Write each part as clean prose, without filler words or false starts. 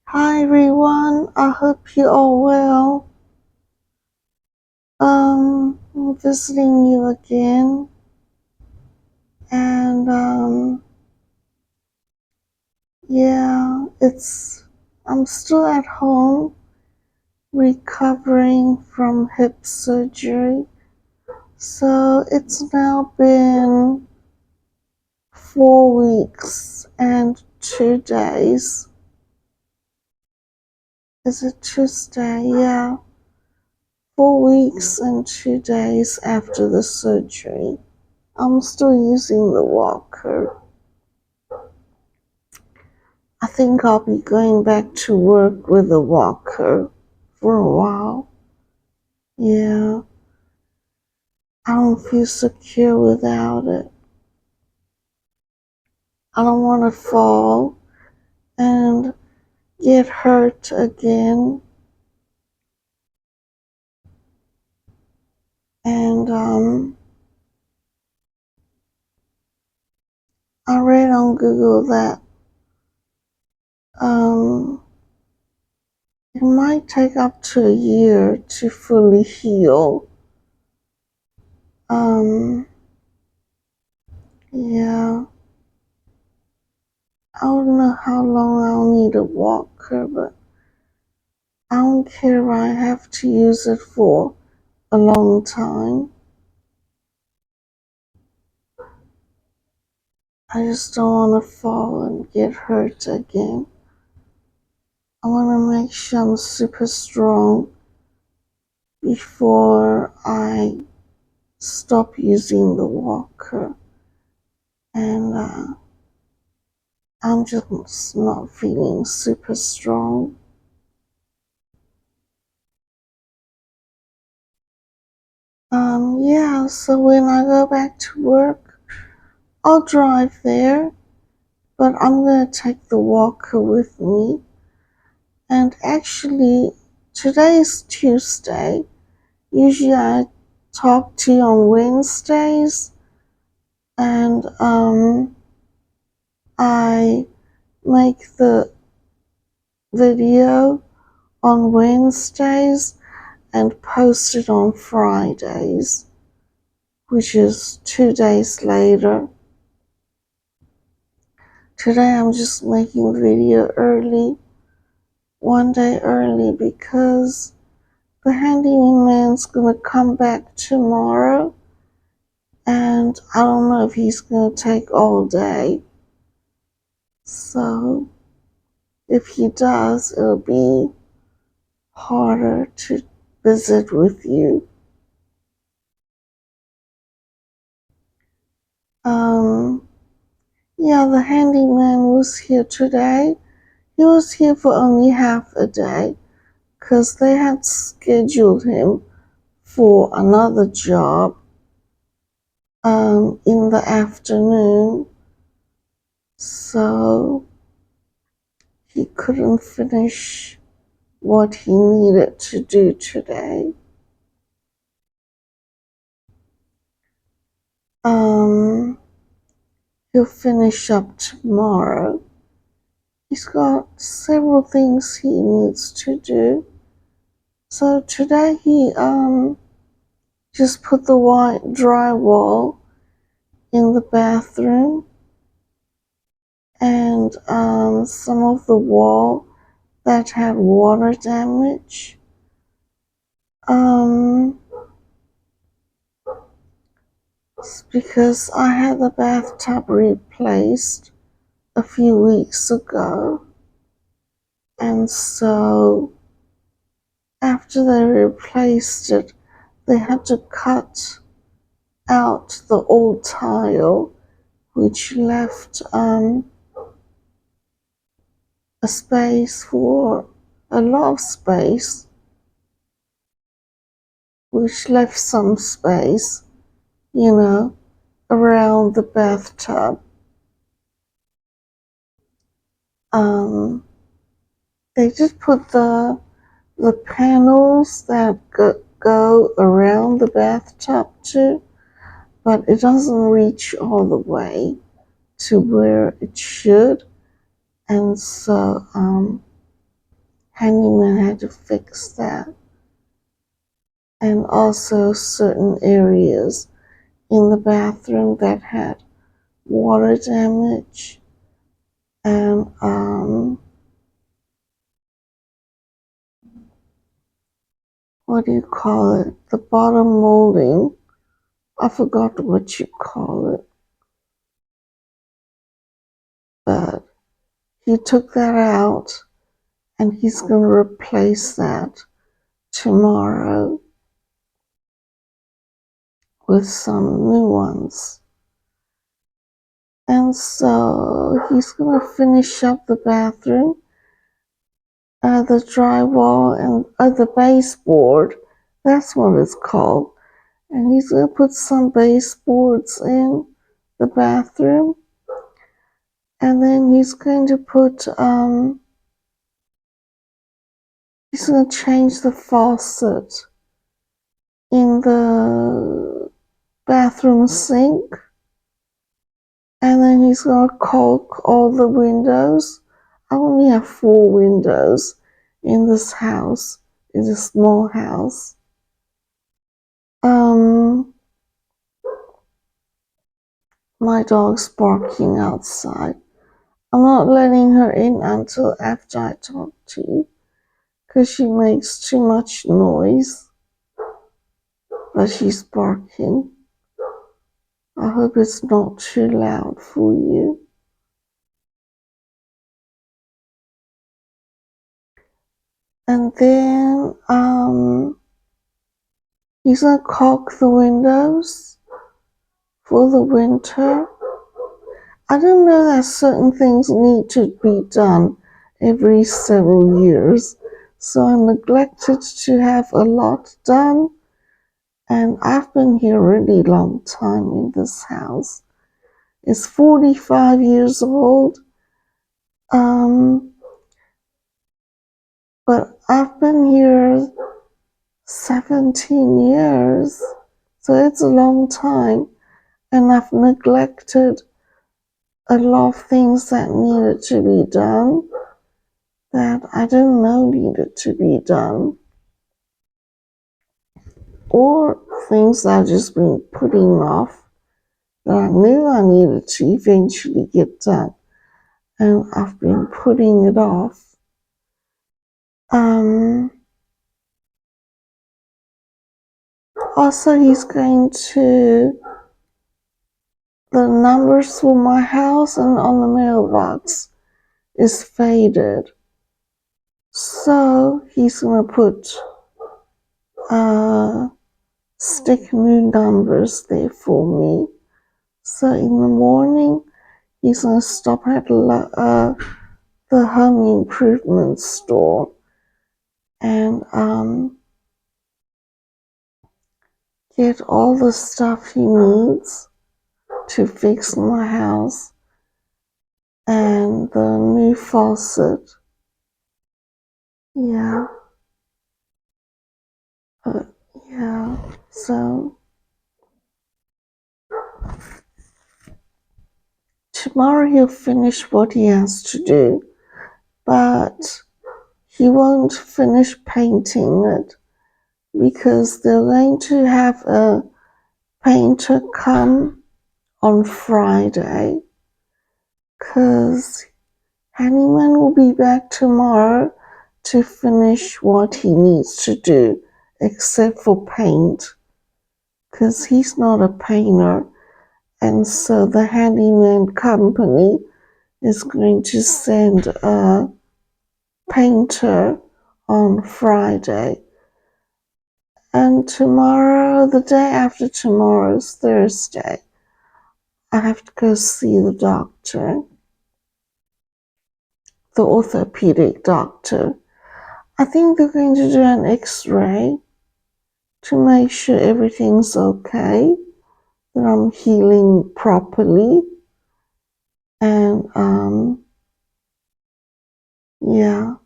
Hi everyone, I hope you all well. I'm visiting you again, and yeah, I'm still at home recovering from hip surgery. So it's now been 4 weeks and 2 days. Is it Tuesday? Yeah, 4 weeks and 2 days after the surgery. I'm still using the walker. I think I'll be going back to work with a walker for a while. Yeah, I don't feel secure without it. I don't want to fall and get hurt again. And I read on Google that um, it might take up to a year to fully heal. Yeah, I don't know how long I'll need a walker, but I don't care if I have to use it for a long time. I just don't want to fall and get hurt again. I want to make sure I'm super strong before I stop using the walker. And I'm just not feeling super strong. Yeah, so when I go back to work, I'll drive there, but I'm going to take the walker with me. And actually, today is Tuesday. Usually I talk to you on Wednesdays, and I make the video on Wednesdays and post it on Fridays, which is 2 days later. Today I'm just making the video early, one day early, because the handyman's gonna come back tomorrow, and I don't know if he's gonna take all day. So if he does, it'll be harder to visit with you. Yeah, the handyman was here today. He was here for only half a day because they had scheduled him for another job in the afternoon. So he couldn't finish what he needed to do today. He'll finish up tomorrow. He's got several things he needs to do. So today he just put the white drywall in the bathroom, and some of the wall that had water damage. It's because I had the bathtub replaced a few weeks ago, and so after they replaced it, they had to cut out the old tile, which left a space for a lot of space, which left some space, around the bathtub. They just put the panels that go around the bathtub too, but it doesn't reach all the way to where it should. And so handyman had to fix that. And also certain areas in the bathroom that had water damage and what do you call it? The bottom molding. I forgot what you call it. But he took that out and he's going to replace that tomorrow with some new ones. And so he's going to finish up the bathroom, the drywall and the baseboard. That's what it's called. And he's going to put some baseboards in the bathroom. And then he's going to he's going to change the faucet in the bathroom sink. And then he's going to caulk all the windows. I only have 4 windows in this house. It's a small house. My dog's barking outside. I'm not letting her in until after I talk to you, because she makes too much noise. But she's barking. I hope it's not too loud for you. And then he's gonna caulk the windows for the winter. I don't know that certain things need to be done every several years, so I neglected to have a lot done. And I've been here a really long time in this house. It's 45 years old. But I've been here 17 years, so it's a long time, and I've neglected a lot of things that needed to be done that I didn't know needed to be done, or things I've just been putting off that I knew I needed to eventually get done, and I've been putting it off. Also, he's going to the numbers for my house and on the mailbox is faded. So he's going to put stick new numbers there for me. So in the morning, he's going to stop at the home improvement store and get all the stuff he needs to fix my house and the new faucet. Yeah. So tomorrow he'll finish what he has to do, but he won't finish painting it because they're going to have a painter come on Friday, because Handyman will be back tomorrow to finish what he needs to do, except for paint, because he's not a painter, and so the handyman company is going to send a painter on Friday. And tomorrow, the day after tomorrow is Thursday, I have to go see the doctor, the orthopedic doctor. I think they're going to do an x-ray to make sure everything's okay, that I'm healing properly. And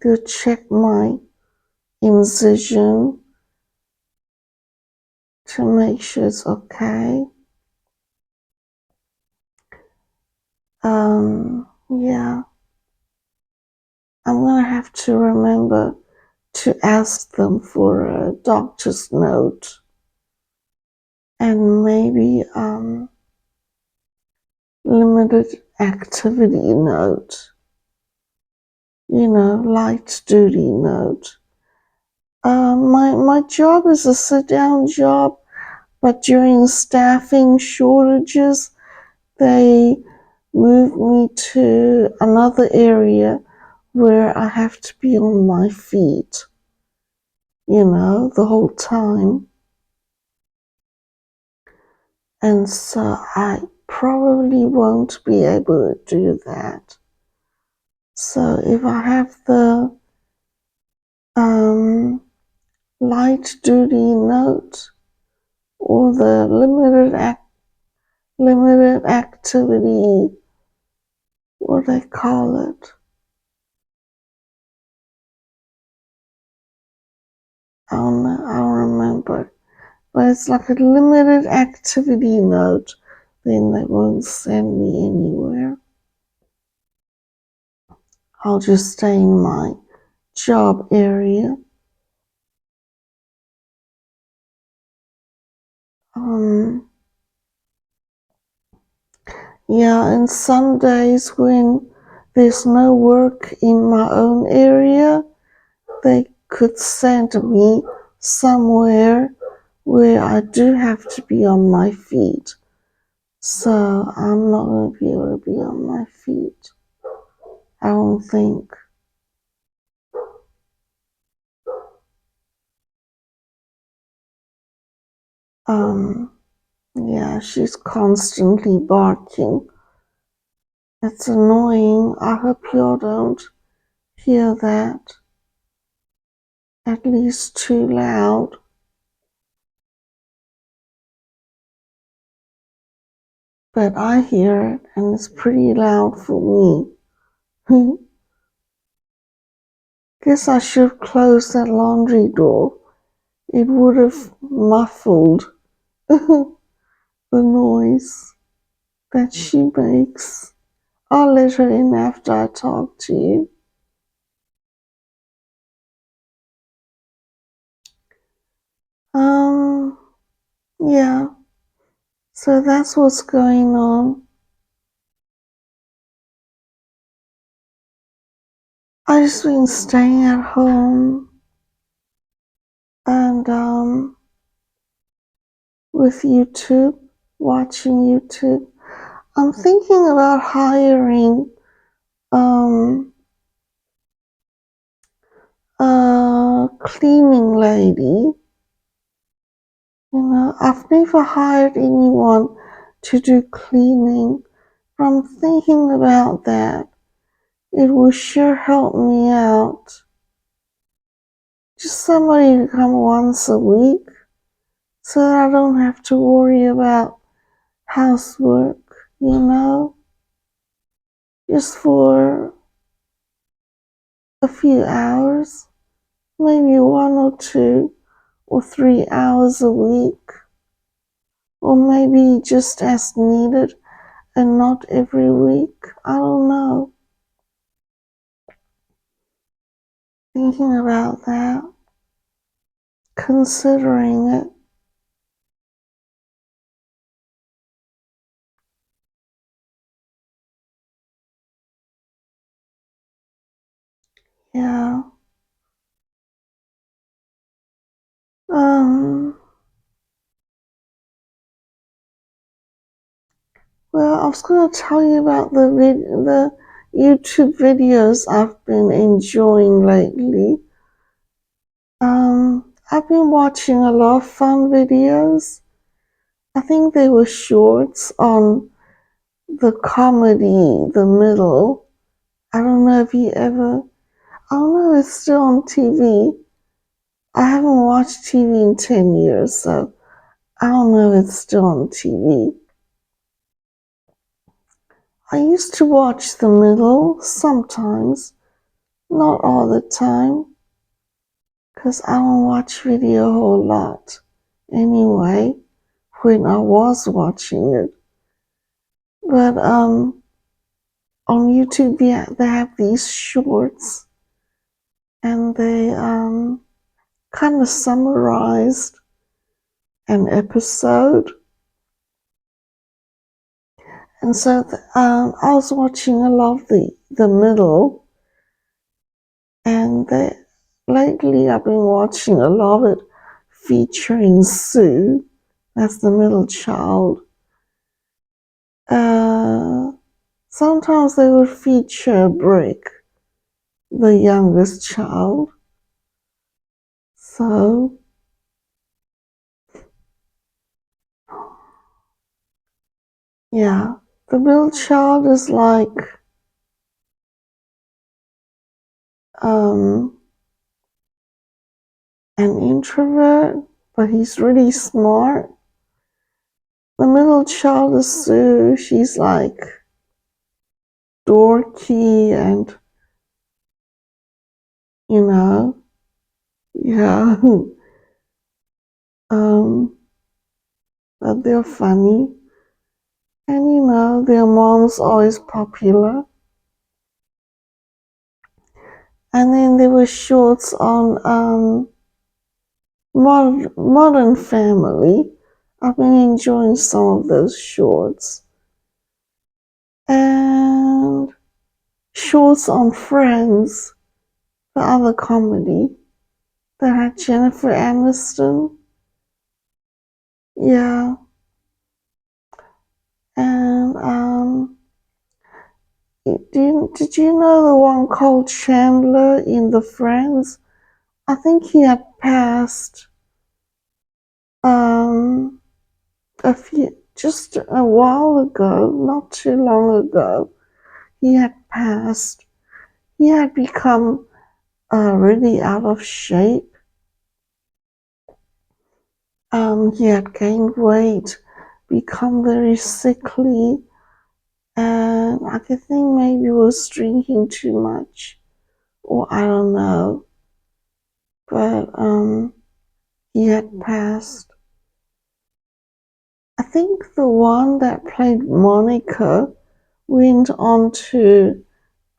they'll check my incision to make sure it's okay. I'm gonna have to remember to ask them for a doctor's note and maybe limited activity note, light duty note. My job is a sit-down job, but during staffing shortages, they moved me to another area where I have to be on my feet, the whole time. And so I probably won't be able to do that. So if I have the light duty note or the limited activity, what do they call it? I don't know, I don't remember. But it's like a limited activity note, then they won't send me anywhere. I'll just stay in my job area. Yeah, and some days when there's no work in my own area, they could send me somewhere where I do have to be on my feet. So I'm not going to be able to be on my feet, I don't think. Yeah, she's constantly barking. It's annoying. I hope y'all don't hear that. At least too loud. But I hear it, and it's pretty loud for me. Guess I should close that laundry door. It would have muffled the noise that she makes. I'll let her in after I talk to you. Yeah. So that's what's going on. I just been staying at home and with YouTube, watching YouTube. I'm thinking about hiring a cleaning lady. I've never hired anyone to do cleaning, but I'm thinking about that. It will sure help me out. Just somebody to come once a week so that I don't have to worry about housework, just for a few hours, maybe 1 or 2 or 3 hours a week, or maybe just as needed and not every week. I don't know. Thinking about that, considering it. Yeah. Well, I was going to tell you about the YouTube videos I've been enjoying lately. I've been watching a lot of fun videos. I think they were shorts on the comedy, The Middle. I don't know if you ever, I don't know if it's still on TV. I haven't watched TV in 10 years, so I don't know if it's still on TV. I used to watch The Middle sometimes, not all the time, because I don't watch video a whole lot anyway, when I was watching it. But on YouTube, yeah, they have these shorts and they kind of summarized an episode. And so I was watching a lot of the middle, and lately I've been watching a lot of it featuring Sue, that's the middle child. Sometimes they would feature Brick, the youngest child. So, yeah, the middle child is like an introvert, but he's really smart. The middle child is Sue. She's like dorky and, yeah, but they're funny. And, their mom's always popular. And then there were shorts on Modern Family. I've been enjoying some of those shorts. And shorts on Friends, the other comedy that had Jennifer Aniston. Yeah. And did you know the one called Chandler in the Friends? I think he had passed just a while ago, not too long ago. He had passed. He had become really out of shape. He had gained weight, become very sickly, and I could think maybe he was drinking too much, or I don't know. But he had passed. I think the one that played Monica went on to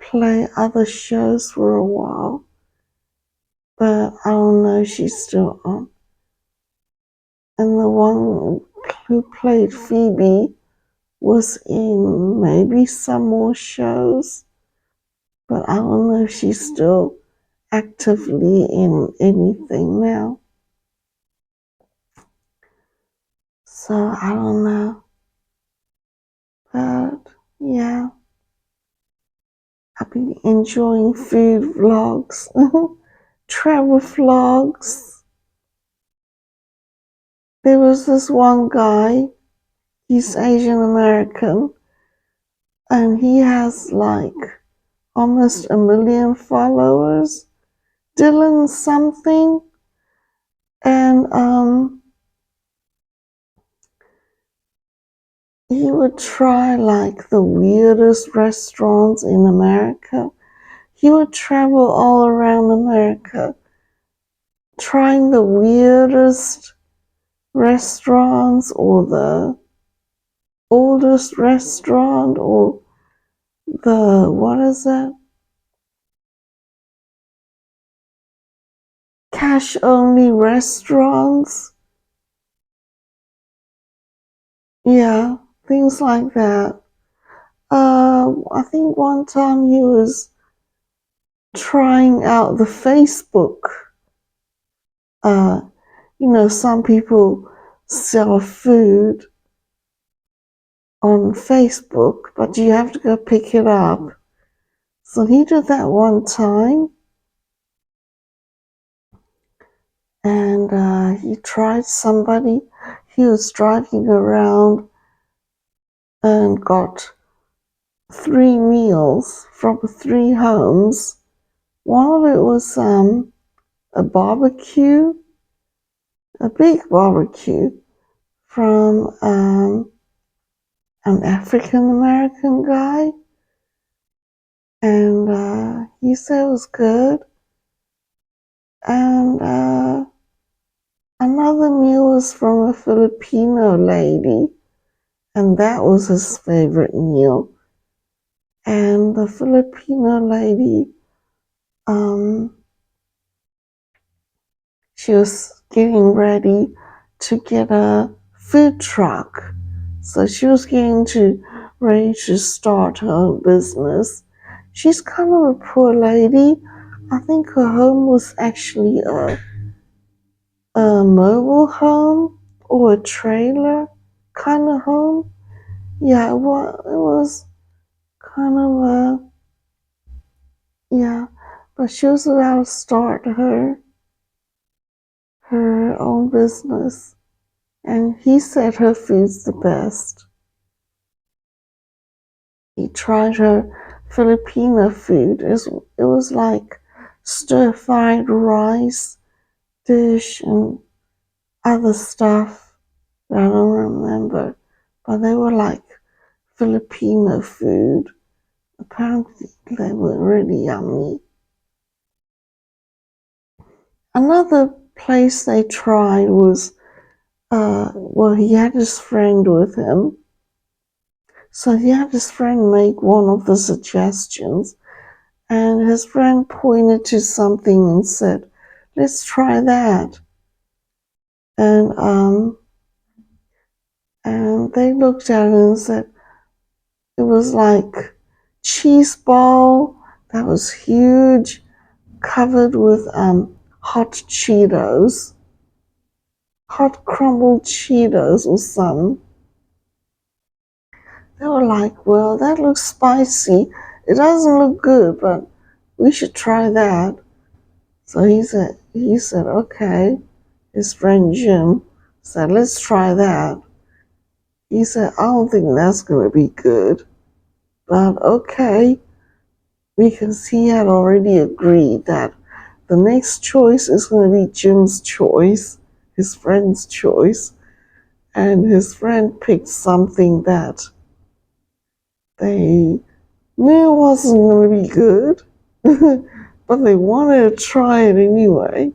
play other shows for a while, but I don't know if she's still on. And the one who played Phoebe was in maybe some more shows, but I don't know if she's still actively in anything now. So I don't know. But yeah, I've been enjoying food vlogs, travel vlogs. There was this one guy, he's Asian American, and he has like almost 1 million followers. Dylan something. And he would try like the weirdest restaurants in America. He would travel all around America trying the weirdest restaurants or the oldest restaurant or what is that? Cash only restaurants. Yeah, things like that. I think one time he was trying out the Facebook. Some people sell food on Facebook, but you have to go pick it up. So he did that one time, and he tried somebody. He was driving around and got 3 meals from 3 homes. One of it was a barbecue, a big barbecue from an African American guy, and he said it was good. And another meal was from a Filipino lady, and that was his favorite meal. And the Filipino lady she was getting ready to get a food truck. So she was ready to start her own business. She's kind of a poor lady. I think her home was actually a mobile home or a trailer kind of home. Yeah, it was kind of yeah, but she was about to start her own business, and he said her food's the best. He tried her Filipino food. It was like stir-fried rice dish and other stuff that I don't remember, but they were like Filipino food. Apparently, they were really yummy. Another place they tried was, well, he had his friend with him. So he had his friend make one of the suggestions, and his friend pointed to something and said, let's try that. And they looked at it and said, it was like cheese ball that was huge, covered with hot Cheetos, hot crumbled Cheetos or something. They were like, well, that looks spicy. It doesn't look good, but we should try that. So he said, okay. His friend Jim said, let's try that. He said, I don't think that's going to be good, but okay, because he had already agreed that the next choice is going to be Jim's choice, his friend's choice, and his friend picked something that they knew wasn't going to be good, but they wanted to try it anyway.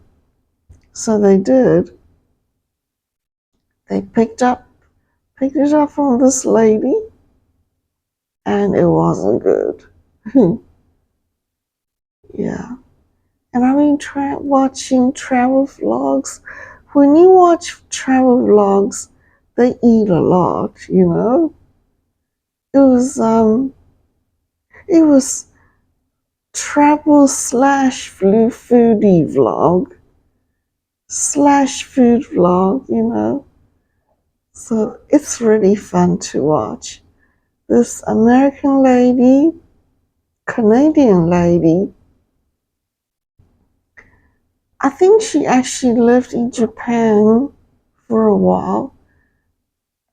So they did. They picked it up from this lady, and it wasn't good. Yeah. And I mean, watching travel vlogs, when you watch travel vlogs, they eat a lot, you know? It was travel slash foodie vlog, slash food vlog, you know? So it's really fun to watch. This American lady, Canadian lady, I think she actually lived in Japan for a while.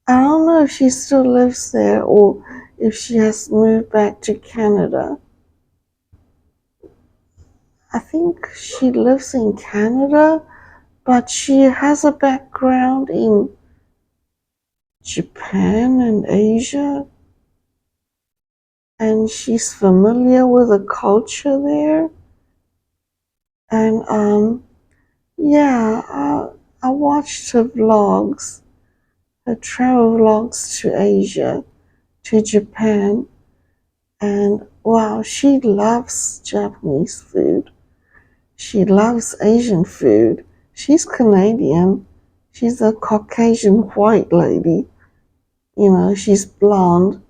I don't know if she still lives there or if she has moved back to Canada. I think she lives in Canada, but she has a background in Japan and Asia, and she's familiar with the culture there. And yeah, I watched her vlogs, her travel vlogs to Asia, to Japan, and wow, she loves Japanese food. She loves Asian food. She's Canadian. She's a Caucasian white lady. You know, she's blonde.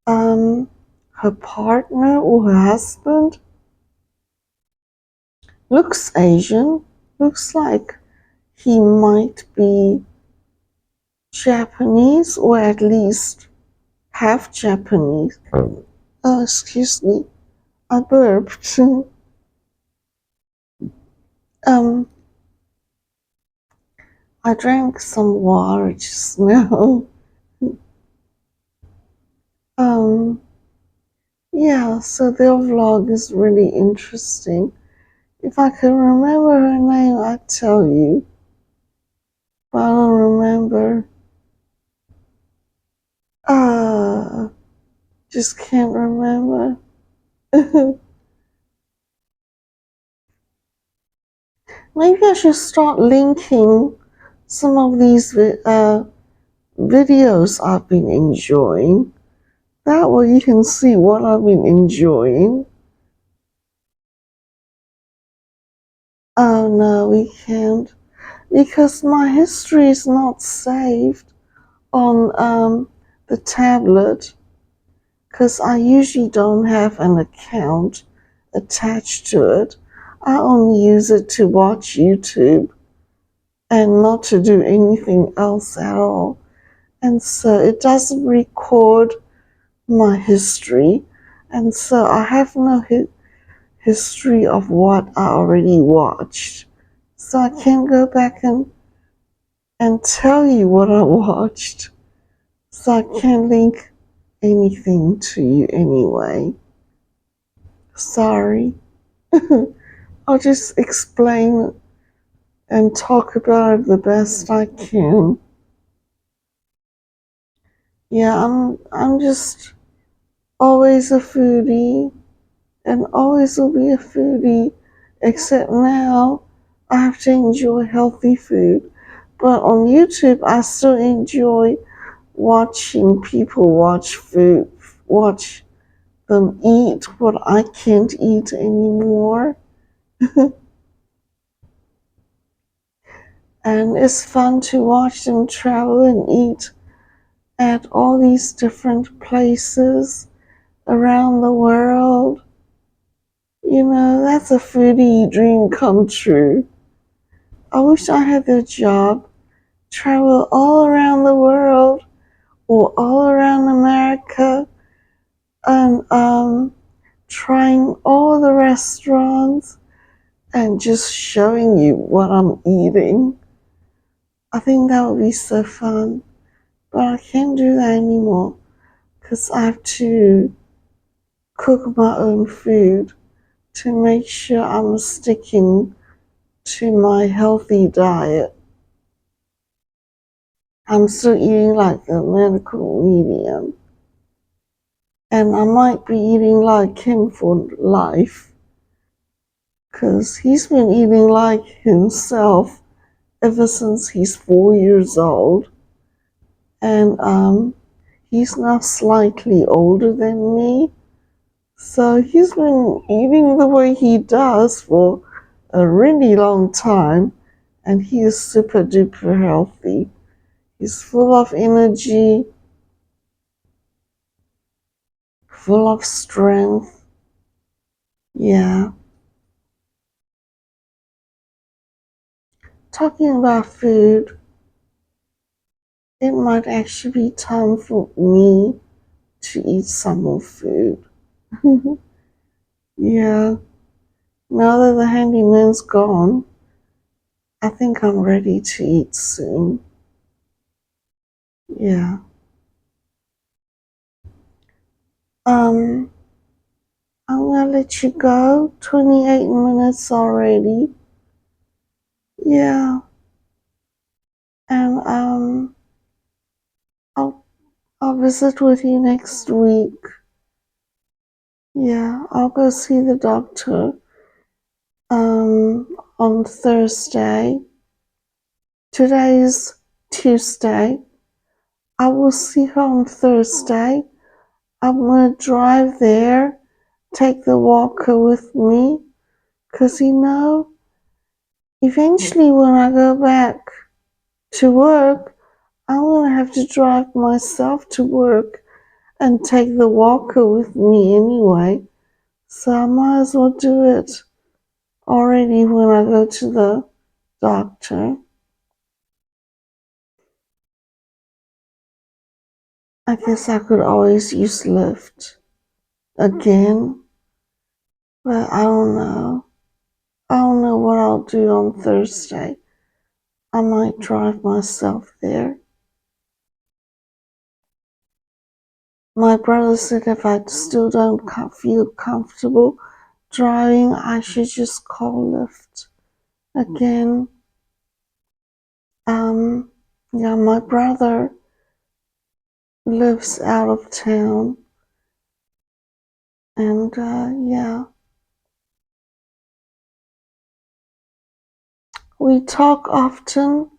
Her partner or her husband looks Asian. Looks like he might be Japanese or at least half Japanese. Oh, excuse me. I burped. um, I drank some water just now. Yeah, so their vlog is really interesting. If I could remember her name, I'd tell you. But I don't remember. Just can't remember. Maybe I should start linking some of these videos I've been enjoying. That way you can see what I've been enjoying. no, we can't. Because my history is not saved on the tablet. Because I usually don't have an account attached to it. I only use it to watch YouTube and not to do anything else at all. And so it doesn't record my history. And so I have no history of what I already watched. So I can't go back and tell you what I watched. So I can't link anything to you anyway. Sorry. I'll just explain and talk about it the best I can. Yeah, I'm just always a foodie and always will be a foodie, except now I have to enjoy healthy food. But on YouTube, I still enjoy watching people watch them eat what I can't eat anymore. And it's fun to watch them travel and eat at all these different places around the world. You know, that's a foodie dream come true. I wish I had the job, travel all around the world or all around America and trying all the restaurants and just showing you what I'm eating. I think that would be so fun. But I can't do that anymore because I have to cook my own food to make sure I'm sticking to my healthy diet. I'm still eating like the medical medium. And I might be eating like him for life because he's been eating like himself ever since he's 4 years old. And he's now slightly older than me. So he's been eating the way he does for a really long time, and he is super duper healthy. He's full of energy, full of strength. Yeah. Talking about food, it might actually be time for me to eat some more food. Yeah. Now that the handyman's gone, I think I'm ready to eat soon. Yeah. I'm gonna let you go. 28 minutes already. Yeah. And I'll visit with you next week. Yeah, I'll go see the doctor on Thursday. Today's Tuesday. I will see her on Thursday. I'm gonna drive there, take the walker with me, 'cause eventually when I go back to work, I'm gonna have to drive myself to work and take the walker with me anyway. So I might as well do it already when I go to the doctor. I guess I could always use Lyft again, but I don't know. I don't know what I'll do on Thursday. I might drive myself there. My brother said if I still don't feel comfortable driving, I should just call Lyft again. Yeah, my brother lives out of town, and yeah, we talk often,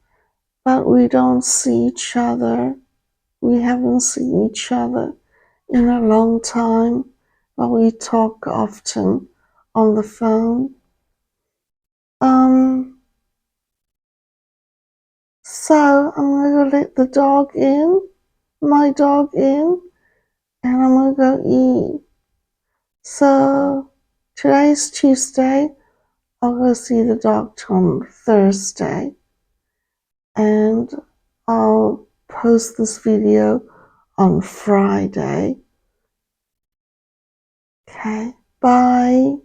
but we don't see each other. We haven't seen each other in a long time, but we talk often on the phone. So I'm gonna go let the dog in, my dog in, and I'm gonna go eat. So today's Tuesday. I'll go see the doctor on Thursday, and I'll post this video on Friday. Okay, bye.